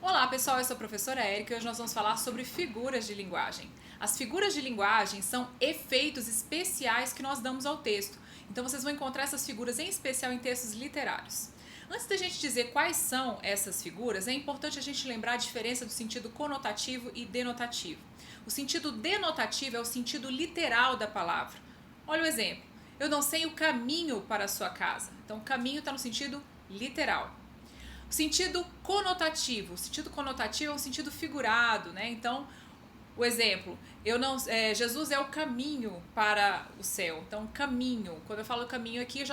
Olá pessoal, eu sou a professora Érica e hoje nós vamos falar sobre figuras de linguagem. As figuras de linguagem são efeitos especiais que nós damos ao texto. Então vocês vão encontrar essas figuras em especial em textos literários. Antes da gente dizer quais são essas figuras, é importante a gente lembrar a diferença do sentido conotativo e denotativo. O sentido denotativo é o sentido literal da palavra. Olha o exemplo. Eu não sei o caminho para a sua casa. Então o caminho está no sentido literal. O sentido conotativo é um sentido figurado, né? Então, o exemplo, Jesus é o caminho para o céu. Então, caminho. Quando eu falo caminho aqui, eu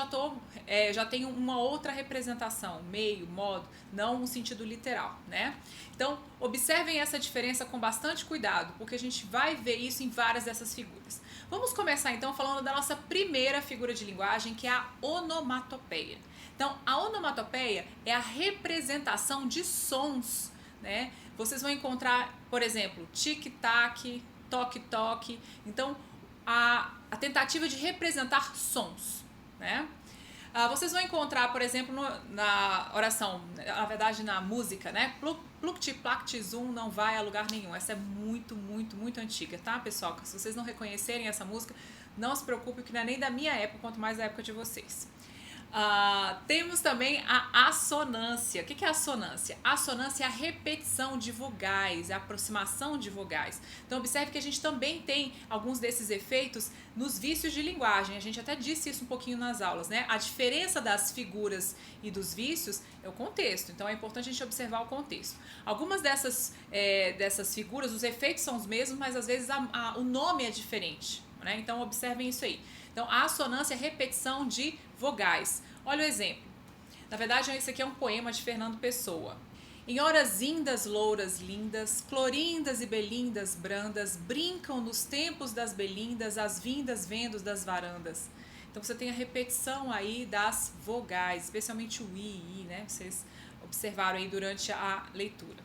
já tenho uma outra representação, meio, modo, não um sentido literal, né? Então, observem essa diferença com bastante cuidado, porque a gente vai ver isso em várias dessas figuras. Vamos começar então falando da nossa primeira figura de linguagem, que é a onomatopeia. Então, a onomatopeia é a representação de sons, né? Vocês vão encontrar, por exemplo, tic-tac, toque-toque. Então, a tentativa de representar sons, né? Vocês vão encontrar, por exemplo, na oração, na verdade na música, né? Pluct-plact-zum não vai a lugar nenhum. Essa é muito antiga, tá, pessoal? Se vocês não reconhecerem essa música, não se preocupe, que não é nem da minha época, quanto mais da época de vocês. Temos também a assonância. O que é a assonância? A assonância é a repetição de vogais, a aproximação de vogais. Então observe que a gente também tem alguns desses efeitos nos vícios de linguagem. A gente até disse isso um pouquinho nas aulas, né? A diferença das figuras e dos vícios é o contexto. Então é importante a gente observar o contexto. Algumas dessas figuras, os efeitos são os mesmos, mas às vezes o nome é diferente, né? Então observem isso aí. Então, a assonância é repetição de vogais. Olha o exemplo. Na verdade, esse aqui é um poema de Fernando Pessoa. Em horas indas, louras lindas, clorindas e belindas brandas, brincam nos tempos das belindas as vindas vendos das varandas. Então, você tem a repetição aí das vogais, especialmente o i, né? Vocês observaram aí durante a leitura.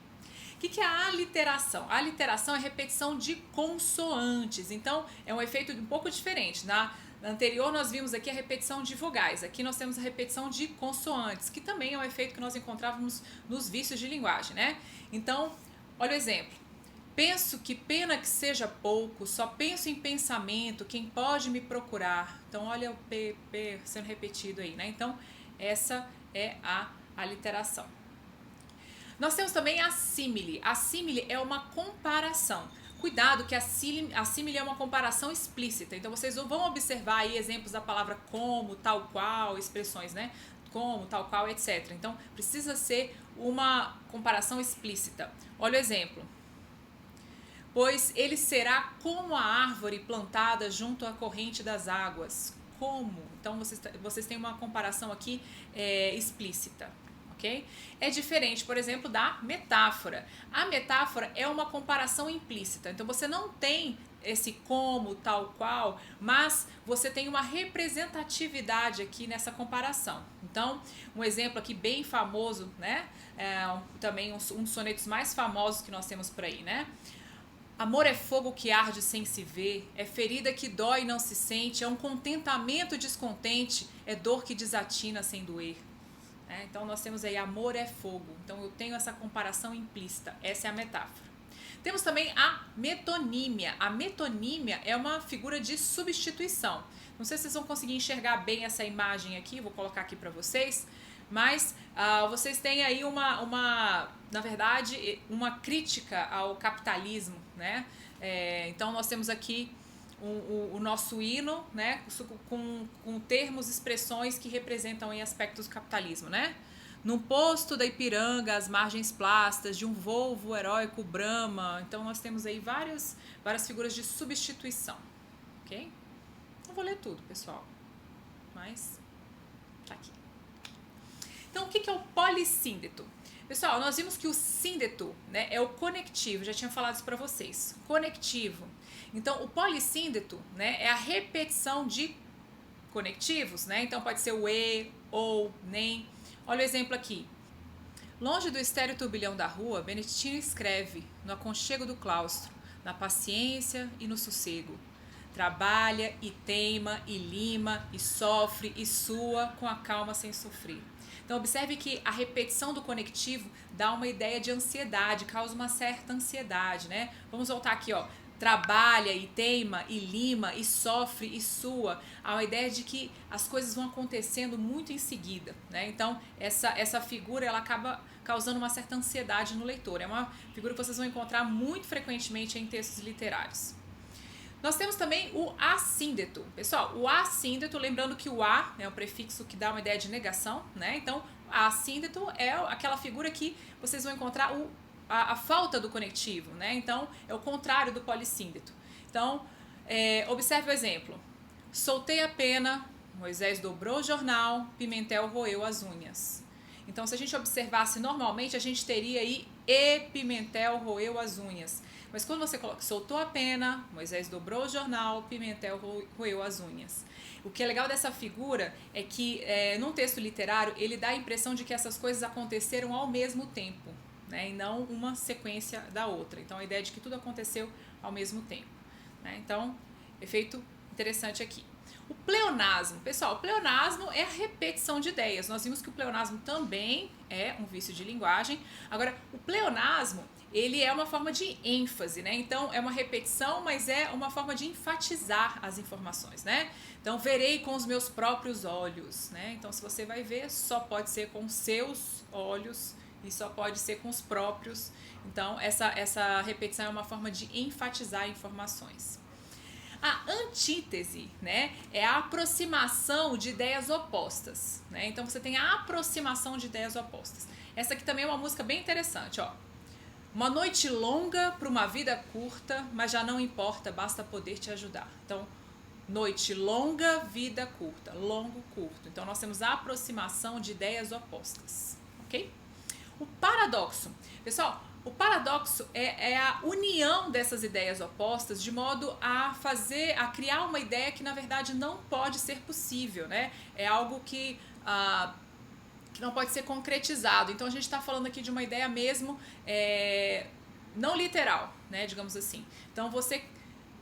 O que é a aliteração? A aliteração é a repetição de consoantes. Então, é um efeito um pouco diferente. Na anterior, nós vimos aqui a repetição de vogais. Aqui nós temos a repetição de consoantes, que também é um efeito que nós encontrávamos nos vícios de linguagem, né? Então, olha o exemplo. Penso que pena que seja pouco, só penso em pensamento, quem pode me procurar? Então, olha o P sendo repetido aí, né? Então, essa é a aliteração. Nós temos também a símile. A símile é uma comparação. Cuidado que a símile é uma comparação explícita. Então vocês vão observar aí exemplos da palavra como, tal qual, expressões, né? Como, tal qual, etc. Então precisa ser uma comparação explícita. Olha o exemplo. Pois ele será como a árvore plantada junto à corrente das águas. Como? Então vocês têm uma comparação aqui explícita. Okay? É diferente, por exemplo, da metáfora. A metáfora é uma comparação implícita. Então você não tem esse como, tal qual, mas você tem uma representatividade aqui nessa comparação. Então, um exemplo aqui bem famoso, né? Também um dos sonetos mais famosos que nós temos por aí, né? Amor é fogo que arde sem se ver, é ferida que dói e não se sente, é um contentamento descontente, é dor que desatina sem doer. Então nós temos aí amor é fogo. Então eu tenho essa comparação implícita. Essa é a metáfora. Temos também a metonímia. A metonímia é uma figura de substituição. Não sei se vocês vão conseguir enxergar bem essa imagem aqui. Vou colocar aqui para vocês. Mas vocês têm aí na verdade, uma crítica ao capitalismo, né? Então nós temos aqui o nosso hino, né, com termos, expressões que representam em aspectos do capitalismo, né? Num posto da Ipiranga, às margens plastas, de um Volvo heróico Brahma. Então nós temos aí várias figuras de substituição, ok? Não vou ler tudo, pessoal, mas tá aqui. Então o que é o polissíndeto? Pessoal, nós vimos que o síndeto, né, é o conectivo, já tinha falado isso para vocês, conectivo. Então, o polissíndeto, né, é a repetição de conectivos, né? Então, pode ser o e, ou, nem. Olha o exemplo aqui. Longe do estéreo turbilhão da rua, Beneditino escreve, no aconchego do claustro, na paciência e no sossego. Trabalha e teima e lima e sofre e sua com a calma sem sofrer. Então observe que a repetição do conectivo dá uma ideia de ansiedade, causa uma certa ansiedade, né? Vamos voltar aqui, ó. Trabalha e teima e lima e sofre e sua. Há uma ideia de que as coisas vão acontecendo muito em seguida, né? Então essa figura ela acaba causando uma certa ansiedade no leitor. É uma figura que vocês vão encontrar muito frequentemente em textos literários. Nós temos também o assíndeto. Pessoal, o assíndeto, lembrando que o a é um prefixo que dá uma ideia de negação, né? Então, assíndeto é aquela figura que vocês vão encontrar a falta do conectivo, né? Então, é o contrário do polissíndeto. Então, observe o exemplo. Soltei a pena, Moisés dobrou o jornal, Pimentel roeu as unhas. Então, se a gente observasse normalmente, a gente teria aí e Pimentel roeu as unhas. Mas quando você coloca soltou a pena, Moisés dobrou o jornal, Pimentel roeu as unhas. O que é legal dessa figura é que num texto literário ele dá a impressão de que essas coisas aconteceram ao mesmo tempo, né, e não uma sequência da outra. Então a ideia de que tudo aconteceu ao mesmo tempo, né? Então, efeito interessante aqui. O pleonasmo, pessoal, o pleonasmo é a repetição de ideias. Nós vimos que o pleonasmo também é um vício de linguagem. Agora, o pleonasmo, ele é uma forma de ênfase, né? Então, é uma repetição, mas é uma forma de enfatizar as informações, né? Então, verei com os meus próprios olhos, né? Então, se você vai ver, só pode ser com seus olhos e só pode ser com os próprios. Então, essa repetição é uma forma de enfatizar informações. A antítese, né, é a aproximação de ideias opostas, né? Então você tem a aproximação de ideias opostas. Essa aqui também é uma música bem interessante, ó. Uma noite longa para uma vida curta, mas já não importa, basta poder te ajudar. Então, noite longa, vida curta, longo, curto. Então nós temos a aproximação de ideias opostas, ok? O paradoxo, pessoal. O paradoxo é a união dessas ideias opostas de modo a criar uma ideia que na verdade não pode ser possível, né? É algo que não pode ser concretizado. Então a gente está falando aqui de uma ideia mesmo não literal, né? Digamos assim. Então você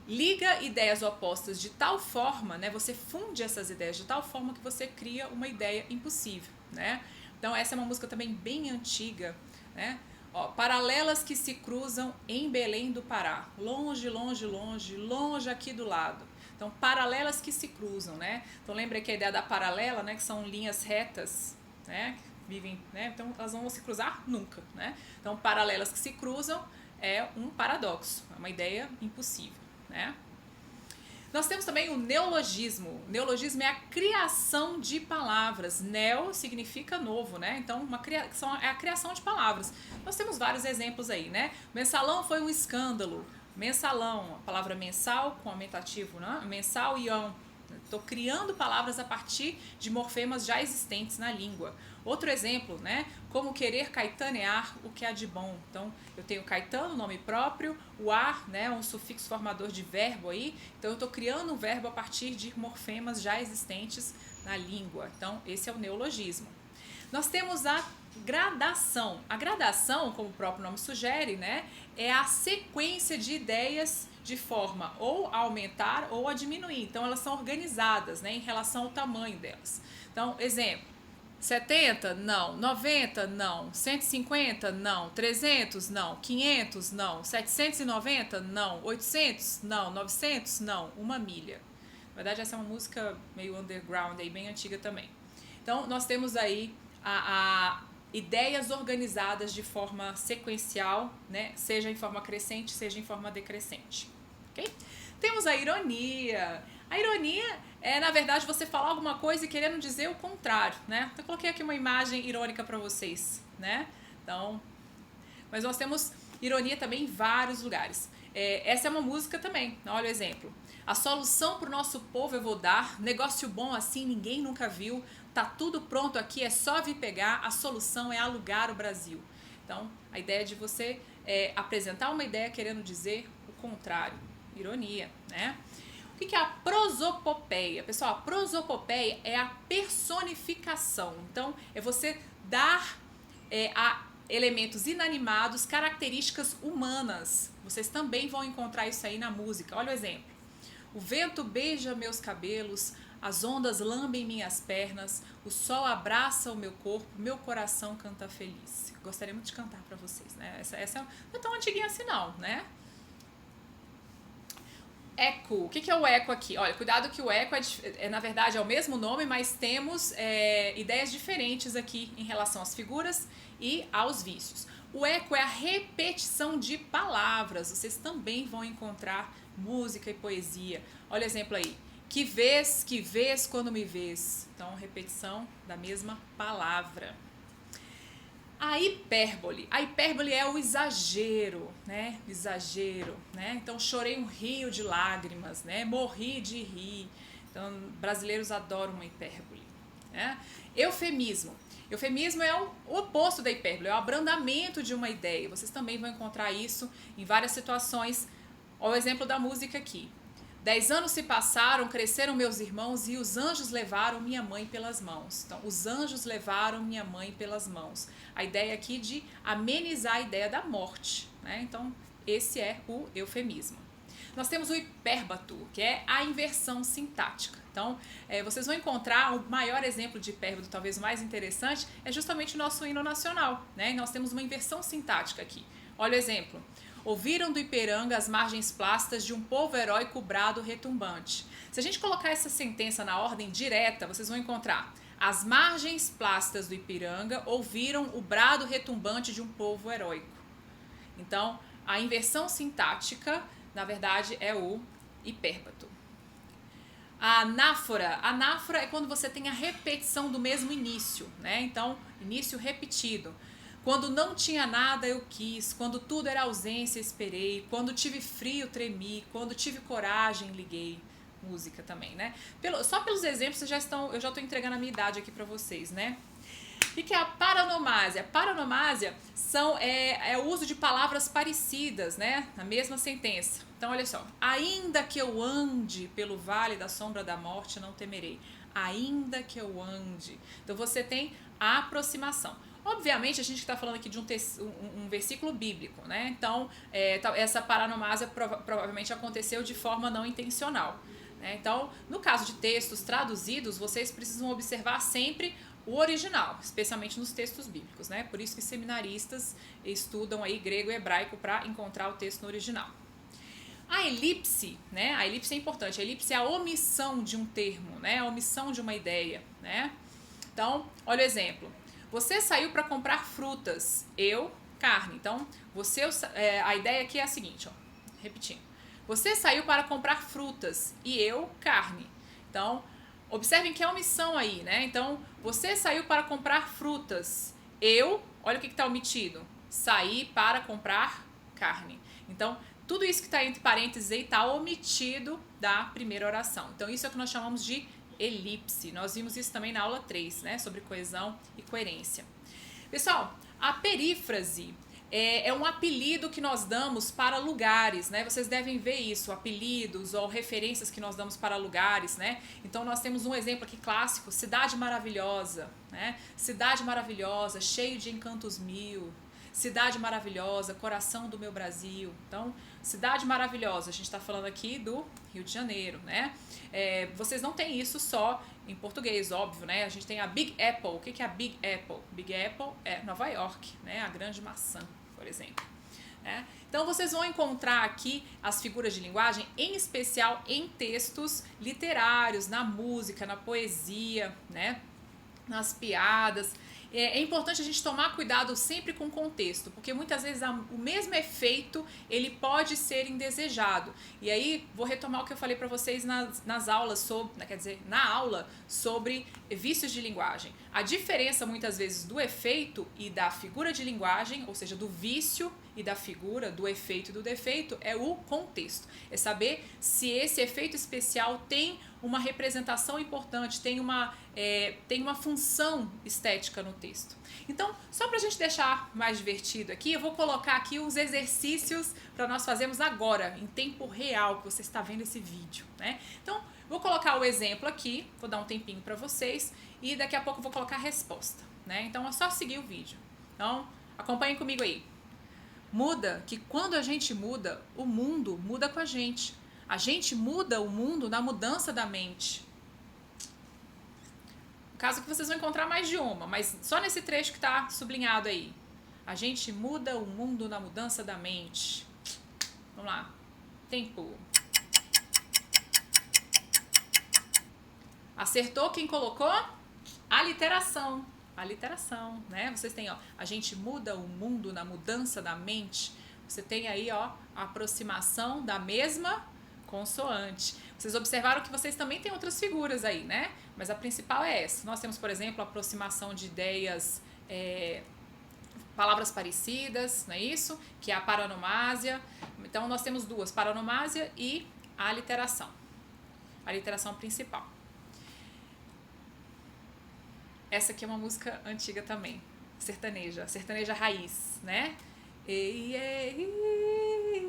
liga ideias opostas de tal forma, né? Você funde essas ideias de tal forma que você cria uma ideia impossível, né? Então essa é uma música também bem antiga, né? Ó, paralelas que se cruzam em Belém do Pará, longe, longe, longe, longe aqui do lado. Então, paralelas que se cruzam, né? Então, lembra que a ideia da paralela, né? Que são linhas retas, né? Que vivem, né? Então, elas não vão se cruzar nunca, né? Então, paralelas que se cruzam é um paradoxo, é uma ideia impossível, né? Nós temos também o neologismo. O neologismo é a criação de palavras. Neo significa novo, né? Então, é a criação de palavras. Nós temos vários exemplos aí, né? Mensalão foi um escândalo. Mensalão, a palavra mensal com aumentativo, né? Mensal e ão. Estou criando palavras a partir de morfemas já existentes na língua. Outro exemplo, né? Como querer caetanear o que há de bom. Então, eu tenho Caetano, nome próprio, o ar, né? Um sufixo formador de verbo aí. Então, eu estou criando um verbo a partir de morfemas já existentes na língua. Então, esse é o neologismo. Nós temos a gradação. A gradação, como o próprio nome sugere, né? É a sequência de ideias de forma ou a aumentar ou a diminuir. Então, elas são organizadas, né, em relação ao tamanho delas. Então, exemplo, 70? Não. 90? Não. 150? Não. 300? Não. 500? Não. 790? Não. 800? Não. 900? Não. 1 milha. Na verdade, essa é uma música meio underground, aí, bem antiga também. Então, nós temos aí ideias organizadas de forma sequencial, né? Seja em forma crescente, seja em forma decrescente. Okay? Temos a ironia. A ironia é, na verdade, você falar alguma coisa e querendo dizer o contrário, né? Então, eu coloquei aqui uma imagem irônica para vocês, né? Então, mas nós temos ironia também em vários lugares. Essa é uma música também, olha o exemplo. A solução para o nosso povo eu vou dar, negócio bom assim ninguém nunca viu, tá tudo pronto aqui, é só vir pegar, a solução é alugar o Brasil. Então, a ideia de você apresentar uma ideia querendo dizer o contrário, ironia, né? O que é a prosopopeia? Pessoal, a prosopopeia é a personificação. Então, é você dar a elementos inanimados características humanas. Vocês também vão encontrar isso aí na música. Olha o exemplo. O vento beija meus cabelos, as ondas lambem minhas pernas, o sol abraça o meu corpo, meu coração canta feliz. Gostaria muito de cantar para vocês, né? Essa não é tão antiguinha assim não, né? Eco. O que é o eco aqui? Olha, cuidado que o eco na verdade é o mesmo nome, mas temos ideias diferentes aqui em relação às figuras e aos vícios. O eco é a repetição de palavras. Vocês também vão encontrar música e poesia. Olha o exemplo aí. Que vês quando me vês. Então, repetição da mesma palavra. A hipérbole. A hipérbole é o exagero, né? Exagero, né? Então, chorei um rio de lágrimas, né? Morri de rir. Então, brasileiros adoram uma hipérbole, né? Eufemismo. Eufemismo é o oposto da hipérbole, é o abrandamento de uma ideia. Vocês também vão encontrar isso em várias situações. Olha o exemplo da música aqui. 10 anos se passaram, cresceram meus irmãos e os anjos levaram minha mãe pelas mãos. Então, os anjos levaram minha mãe pelas mãos. A ideia aqui de amenizar a ideia da morte, né? Então, esse é o eufemismo. Nós temos o hipérbato, que é a inversão sintática. Então, vocês vão encontrar o maior exemplo de hipérbato, talvez o mais interessante, é justamente o nosso hino nacional, né? E nós temos uma inversão sintática aqui. Olha o exemplo. Ouviram do Ipiranga as margens plácidas de um povo heróico brado retumbante. Se a gente colocar essa sentença na ordem direta, vocês vão encontrar as margens plácidas do Ipiranga ouviram o brado retumbante de um povo heróico. Então, a inversão sintática, na verdade, é o hipérbato. A anáfora é quando você tem a repetição do mesmo início, né? Então, início repetido. Quando não tinha nada eu quis, quando tudo era ausência esperei, quando tive frio tremi, quando tive coragem liguei. Música também, né? Só pelos exemplos eu já estou entregando a minha idade aqui para vocês, né? O que é a paronomásia? A paronomásia é o uso de palavras parecidas, né? Na mesma sentença. Então, olha só. Ainda que eu ande pelo vale da sombra da morte, não temerei. Ainda que eu ande. Então, você tem a aproximação. Obviamente, a gente está falando aqui de um versículo bíblico, né? Então, essa paronomásia provavelmente aconteceu de forma não intencional. Né? Então, no caso de textos traduzidos, vocês precisam observar sempre o original, especialmente nos textos bíblicos, né? Por isso que seminaristas estudam aí grego e hebraico para encontrar o texto no original. A elipse, né? A elipse é importante. A elipse é a omissão de um termo, né? A omissão de uma ideia, né? Então, olha o exemplo. Você saiu para comprar frutas, eu, carne. Então, a ideia aqui é a seguinte, ó, repetindo. Você saiu para comprar frutas e eu, carne. Então, observem que é omissão aí, né? Então, você saiu para comprar frutas. Eu, olha o que está omitido. Saí para comprar carne. Então, tudo isso que está entre parênteses aí está omitido da primeira oração. Então, isso é o que nós chamamos de elipse. Nós vimos isso também na aula 3, né? Sobre coesão e coerência. Pessoal, a perífrase é um apelido que nós damos para lugares, né? Vocês devem ver isso, apelidos ou referências que nós damos para lugares, né? Então nós temos um exemplo aqui clássico, Cidade Maravilhosa, né? Cidade Maravilhosa, cheio de encantos mil. Cidade Maravilhosa, coração do meu Brasil. Então, Cidade Maravilhosa, a gente está falando aqui do Rio de Janeiro, né? Vocês não têm isso só em português, óbvio, né? A gente tem a Big Apple. O que é a Big Apple? Big Apple é Nova York, né? A grande maçã, por exemplo. Então, vocês vão encontrar aqui as figuras de linguagem, em especial em textos literários, na música, na poesia, né? Nas piadas. É importante a gente tomar cuidado sempre com o contexto, porque muitas vezes o mesmo efeito ele pode ser indesejado. E aí vou retomar o que eu falei para vocês nas aulas na aula sobre vícios de linguagem. A diferença muitas vezes do efeito e da figura de linguagem, ou seja, do vício e da figura, do efeito e do defeito, é o contexto. É saber se esse efeito especial tem uma representação importante, tem uma função estética no texto. Então, só para a gente deixar mais divertido aqui, eu vou colocar aqui uns exercícios para nós fazermos agora, em tempo real, que você está vendo esse vídeo, né? Então, vou colocar o exemplo aqui, vou dar um tempinho para vocês e daqui a pouco eu vou colocar a resposta, né? Então, é só seguir o vídeo. Então, acompanhem comigo aí. Muda que quando a gente muda, o mundo muda com a gente. A gente muda o mundo na mudança da mente. Caso que vocês vão encontrar mais de uma, mas só nesse trecho que tá sublinhado aí. A gente muda o mundo na mudança da mente. Vamos lá. Tempo. Acertou quem colocou? Aliteração. Aliteração, né? Vocês têm, ó, a gente muda o mundo na mudança da mente. Você tem aí, ó, a aproximação da mesma consoante. Vocês observaram que vocês também têm outras figuras aí, né? Mas a principal é essa. Nós temos, por exemplo, a aproximação de ideias, palavras parecidas, não é isso? Que é a paronomásia. Então, nós temos duas, paronomásia e a aliteração. A aliteração principal. Essa aqui é uma música antiga também, sertaneja, sertaneja raiz, né? Ei, ei, ei,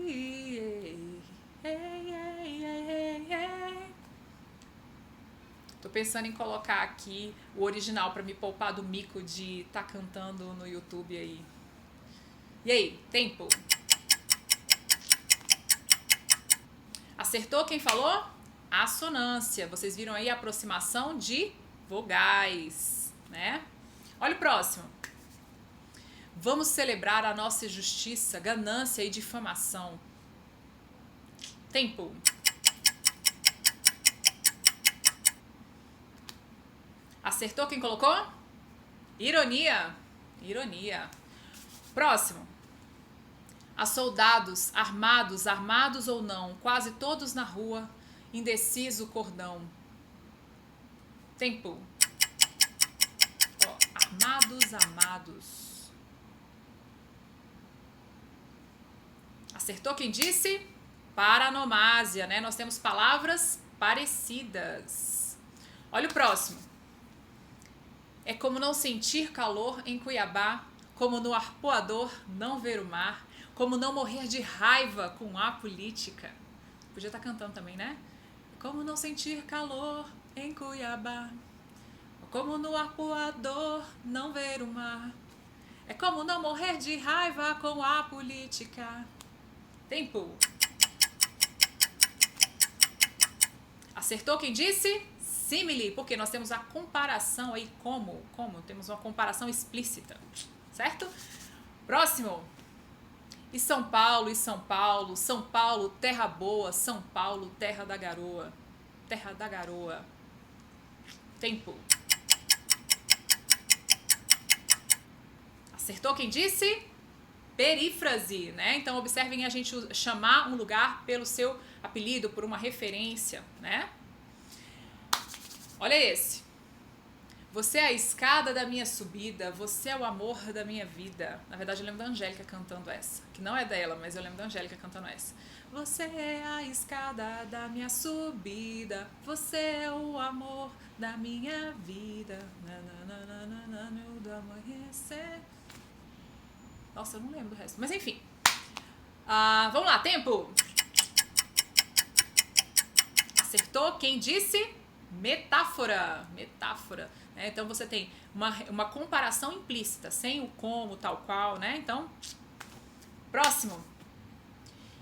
ei. Tô pensando em colocar aqui o original para me poupar do mico de tá cantando no YouTube aí. E aí, tempo? Acertou quem falou? Assonância. Vocês viram aí a aproximação de vogais, né? Olha o próximo. Vamos celebrar a nossa injustiça, ganância e difamação. Tempo. Acertou quem colocou? Ironia. Ironia. Próximo. A soldados, armados ou não, quase todos na rua, indeciso cordão. Tempo. Ó, amados. Acertou quem disse? Paranomásia, né? Nós temos palavras parecidas. Olha o próximo. É como não sentir calor em Cuiabá, como no arpoador não ver o mar, como não morrer de raiva com a política. Podia estar cantando também, né? Como não sentir calor em Cuiabá, como no arpoador não ver o mar, é como não morrer de raiva com a política. Tempo. Acertou quem disse? Símile, porque nós temos a comparação aí, como temos uma comparação explícita, certo? Próximo. E São Paulo, São Paulo, terra boa, São Paulo, terra da garoa. Terra da garoa. Tempo. Acertou quem disse? Perífrase, né? Então observem a gente chamar um lugar pelo seu apelido, por uma referência, né? Olha esse. Você é a escada da minha subida, você é o amor da minha vida. Na verdade, eu lembro da Angélica cantando essa. Que não é dela, mas eu lembro da Angélica cantando essa. Você é a escada da minha subida, você é o amor da minha vida. Do amanhecer. Nossa, eu não lembro do resto. Mas enfim. Vamos lá, tempo. Acertou quem disse? Metáfora. Metáfora. Então você tem uma comparação implícita, sem o como, tal qual, né? Então, próximo.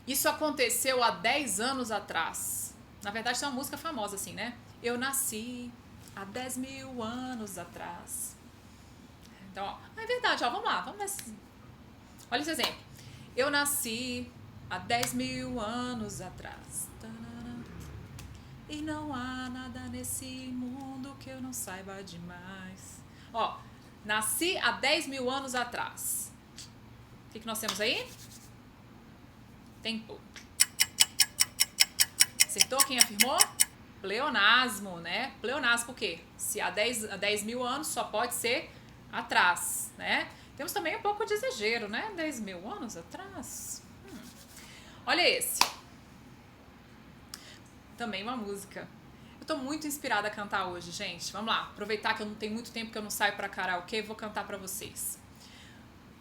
Isso aconteceu há 10 anos atrás. Na verdade, isso é uma música famosa, assim, né? Eu nasci há 10 mil anos atrás. Então, ó, é verdade, ó, vamos lá, vamos ver. Olha esse exemplo. Eu nasci há 10 mil anos atrás. E não há nada nesse mundo que eu não saiba demais. Ó, nasci há 10 mil anos atrás. O que nós temos aí? Tempo. Acertou quem afirmou? Pleonasmo, né? Pleonasmo por quê? Se há 10 mil anos só pode ser atrás, né? Temos também um pouco de exagero, né? 10 mil anos atrás. Olha esse. Também uma música. Eu tô muito inspirada a cantar hoje, gente. Vamos lá. Aproveitar que eu não tenho muito tempo que eu não saio pra karaokê, vou cantar pra vocês.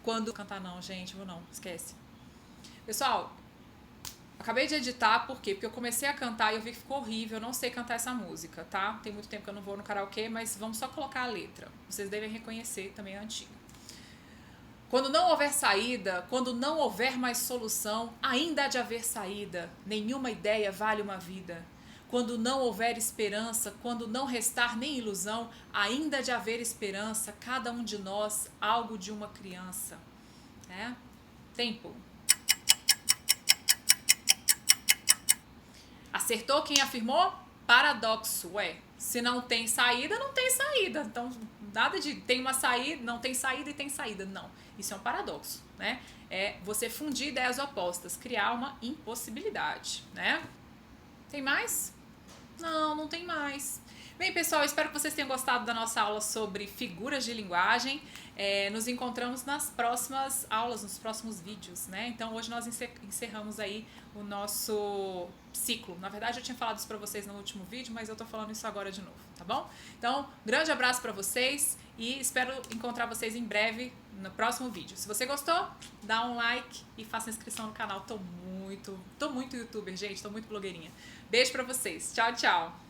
Quando... Cantar não, gente. Vou não. Esquece. Pessoal, acabei de editar, por quê? Porque eu comecei a cantar e eu vi que ficou horrível. Eu não sei cantar essa música, tá? Tem muito tempo que eu não vou no karaokê, mas vamos só colocar a letra. Vocês devem reconhecer, também é antiga. Quando não houver saída, quando não houver mais solução, ainda há de haver saída. Nenhuma ideia vale uma vida. quando não houver esperança, quando não restar nem ilusão, ainda de haver esperança, cada um de nós, algo de uma criança. Né? Tempo. Acertou quem afirmou? Paradoxo. Ué, se não tem saída, não tem saída. Então, nada de tem uma saída, não tem saída e tem saída. Não, isso é um paradoxo, né? É você fundir ideias opostas, criar uma impossibilidade, né? Tem mais? Não, não tem mais. Bem, pessoal, espero que vocês tenham gostado da nossa aula sobre figuras de linguagem. Nos encontramos nas próximas aulas, nos próximos vídeos, né? Então, hoje nós encerramos aí o nosso ciclo. Na verdade, eu tinha falado isso pra vocês no último vídeo, mas eu tô falando isso agora de novo, tá bom? Então, grande abraço pra vocês e espero encontrar vocês em breve no próximo vídeo. Se você gostou, dá um like e faça inscrição no canal. Tô muito youtuber, gente, tô muito blogueirinha. Beijo pra vocês. Tchau, tchau.